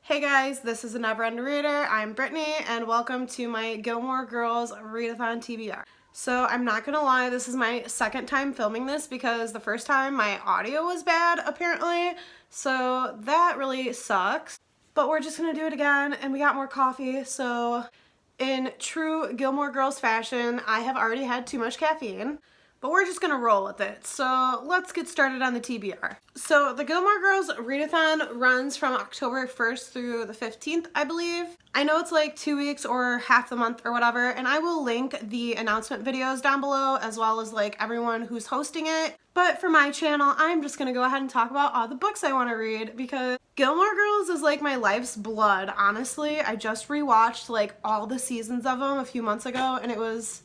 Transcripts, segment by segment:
Hey guys, this is a Neverending Reader. I'm Brittany and welcome to my Gilmore Girls readathon TBR. So I'm not gonna lie, this is my second time filming this because the first time my audio was bad apparently, so that really sucks. But we're just gonna do it again and we got more coffee, so in true Gilmore Girls fashion, I have already had too much caffeine. But we're just gonna roll with it. So let's get started on the TBR. So the Gilmore Girls readathon runs from October 1st through the 15th, I believe. I know it's like 2 weeks or half the month or whatever, and I will link the announcement videos down below as well as like everyone who's hosting it. But for my channel, I'm just gonna go ahead and talk about all the books I wanna read because Gilmore Girls is like my life's blood, honestly. I just rewatched like all the seasons of them a few months ago and it was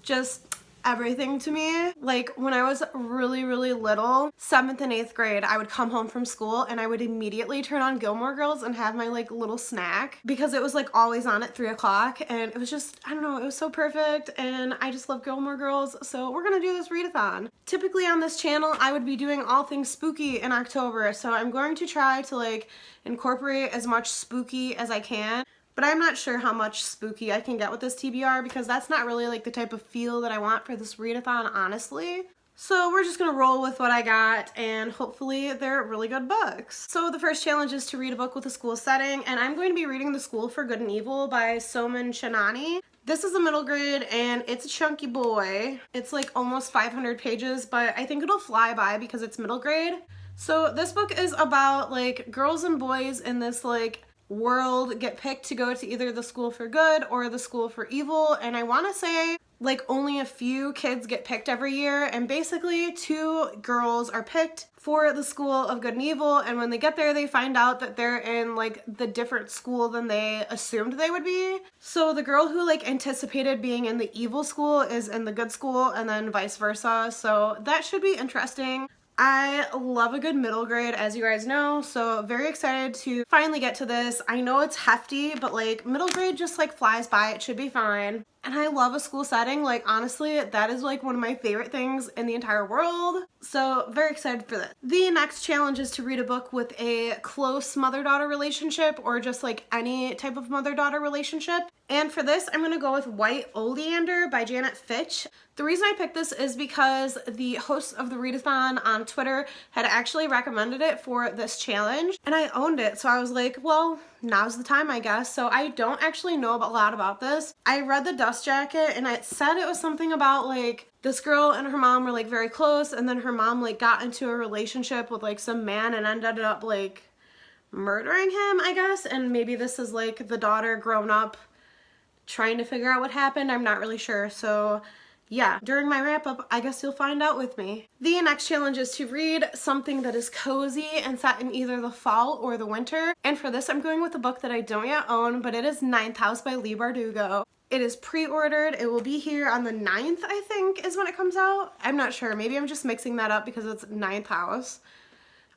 just everything to me. Like when I was really little, 7th and 8th grade, I would come home from school and I would immediately turn on Gilmore Girls and have my like little snack because it was like always on at 3 o'clock and it was just, I don't know, it was so perfect and I just love Gilmore Girls, so we're gonna do this readathon. Typically on this channel I would be doing all things spooky in October, so I'm going to try to like incorporate as much spooky as I can. But I'm not sure how much spooky I can get with this TBR because that's not really like the type of feel that I want for this readathon, honestly. So we're just gonna roll with what I got and hopefully they're really good books. So the first challenge is to read a book with a school setting, and I'm going to be reading The School for Good and Evil by Soman Shanani. This is a middle grade and it's a chunky boy. It's like almost 500 pages, but I think it'll fly by because it's middle grade. So this book is about like girls and boys in this like world get picked to go to either the school for good or the school for evil, and I want to say like only a few kids get picked every year, and basically 2 girls are picked for the school of good and evil, and when they get there they find out that they're in like the different school than they assumed they would be. So the girl who like anticipated being in the evil school is in the good school and then vice versa, so that should be interesting. I love a good middle grade, as you guys know, so very excited to finally get to this. I know it's hefty, but like middle grade just like flies by, it should be fine. And I love a school setting, like honestly, that is like one of my favorite things in the entire world. So very excited for this. The next challenge is to read a book with a close mother-daughter relationship or just like any type of mother-daughter relationship. And for this, I'm gonna go with White Oleander by Janet Fitch. The reason I picked this is because the host of the readathon on Twitter had actually recommended it for this challenge, and I owned it, so I was like, well, now's the time, I guess. So I don't actually know a lot about this. I read the dust jacket, and it said it was something about like this girl and her mom were like very close, and then her mom like got into a relationship with like some man and ended up like murdering him, I guess, and maybe this is like the daughter grown up trying to figure out what happened. I'm not really sure, so yeah, during my wrap up, I guess you'll find out with me. The next challenge is to read something that is cozy and set in either the fall or the winter. And for this, I'm going with a book that I don't yet own, but it is Ninth House by Leigh Bardugo. It is pre-ordered. It will be here on the 9th, I think, is when it comes out. I'm not sure. Maybe I'm just mixing that up because it's Ninth House.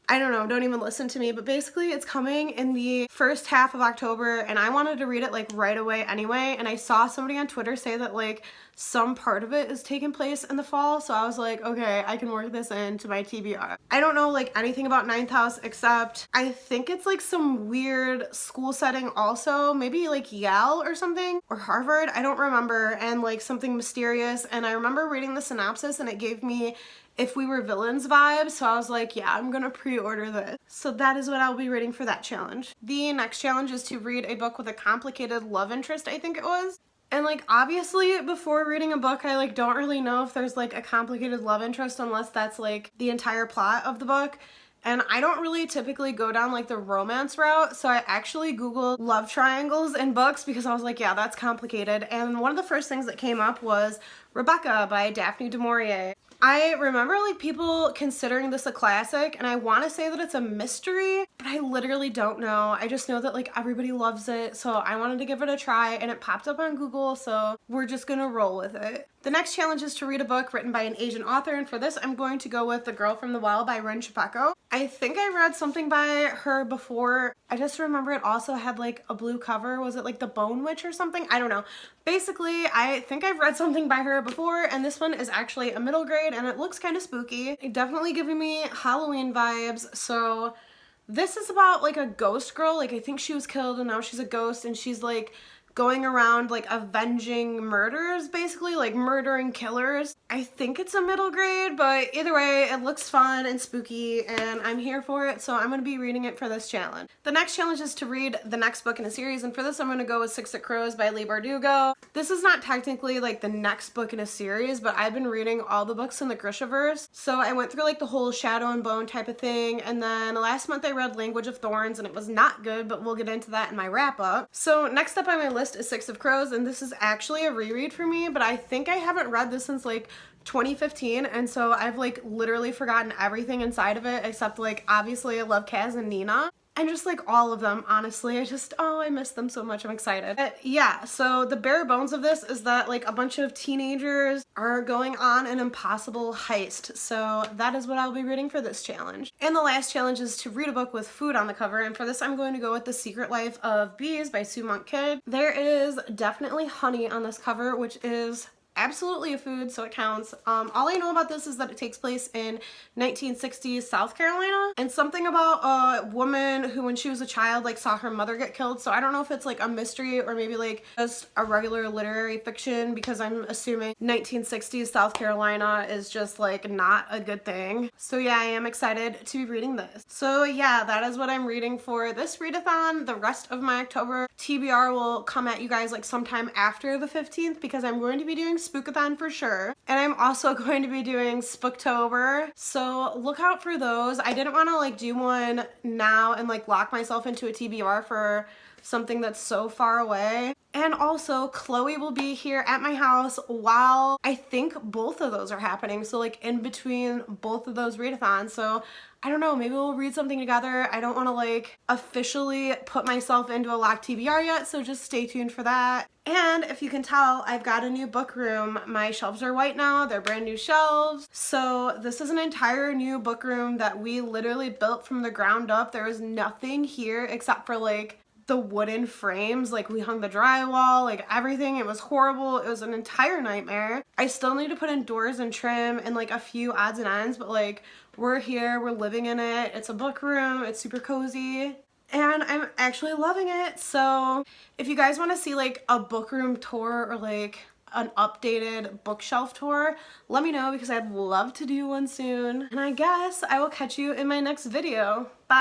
I don't know, don't even listen to me, but basically it's coming in the first half of October and I wanted to read it like right away anyway, and I saw somebody on Twitter say that like some part of it is taking place in the fall, so I was like, okay, I can work this into my TBR. I don't know like anything about Ninth House except I think it's like some weird school setting also, maybe like Yale or something, or Harvard, I don't remember, and like something mysterious, and I remember reading the synopsis and it gave me If We Were Villains vibes, so I was like, yeah, I'm gonna pre-order this. So that is what I'll be reading for that challenge. The next challenge is to read a book with a complicated love interest, I think it was. And like obviously before reading a book I like don't really know if there's like a complicated love interest unless that's like the entire plot of the book. And I don't really typically go down like the romance route, so I actually googled love triangles in books because I was like, yeah, that's complicated. And one of the first things that came up was Rebecca by Daphne du Maurier. I remember like people considering this a classic, and I want to say that it's a mystery, but I literally don't know. I just know that like everybody loves it, so I wanted to give it a try and it popped up on Google, so we're just gonna roll with it. The next challenge is to read a book written by an Asian author, and for this I'm going to go with The Girl from the Well by Rin Chapeko. I think I read something by her before. I just remember it also had like a blue cover. Was it like The Bone Witch or something? I don't know. Basically, I think I've read something by her before, and this one is actually a middle grade and it looks kind of spooky. Definitely giving me Halloween vibes, so This is about like a ghost girl. Like I think she was killed and now she's a ghost and she's like going around like avenging murders, basically like murdering killers. I think it's a middle grade, but either way it looks fun and spooky and I'm here for it, so I'm going to be reading it for this challenge. The next challenge is to read the next book in a series, and for this I'm going to go with Six That Crows by Leigh Bardugo. This is not technically like the next book in a series, but I've been reading all the books in the Grishaverse, so I went through like the whole Shadow and Bone type of thing, and then last month I read Language of Thorns and it was not good, but we'll get into that in my wrap up. So next up on my list is Six of Crows, and this is actually a reread for me, but I think I haven't read this since like 2015, and so I've like literally forgotten everything inside of it except like obviously I love Kaz and Nina. And just like all of them, honestly. I miss them so much. I'm excited. But yeah, so the bare bones of this is that like a bunch of teenagers are going on an impossible heist. So that is what I'll be reading for this challenge. And the last challenge is to read a book with food on the cover. And for this, I'm going to go with The Secret Life of Bees by Sue Monk Kidd. There is definitely honey on this cover, which is absolutely a food, so it counts. All I know about this is that it takes place in 1960s South Carolina, and something about a woman who when she was a child like saw her mother get killed. So I don't know if it's like a mystery or maybe like just a regular literary fiction, because I'm assuming 1960s South Carolina is just like not a good thing. So yeah, I am excited to be reading this. So yeah, that is what I'm reading for this readathon. The rest of my October TBR will come at you guys like sometime after the 15th, because I'm going to be doing Spookathon for sure, and I'm also going to be doing Spooktober, so look out for those. I didn't want to like do one now and like lock myself into a TBR for something that's so far away. And also Chloe will be here at my house while I think both of those are happening, so like in between both of those readathons. So I don't know, maybe we'll read something together. I don't want to like officially put myself into a locked TBR yet, so just stay tuned for that. And if you can tell, I've got a new book room. My shelves are white now, they're brand new shelves. So this is an entire new book room that we literally built from the ground up. There was nothing here except for like the wooden frames. Like we hung the drywall, like everything. It was horrible. It was an entire nightmare. I still need to put in doors and trim and like a few odds and ends, but like we're here, we're living in it. It's a book room, it's super cozy, and I'm actually loving it. So if you guys want to see like a book room tour or like an updated bookshelf tour, let me know, because I'd love to do one soon. And I guess I will catch you in my next video. Bye!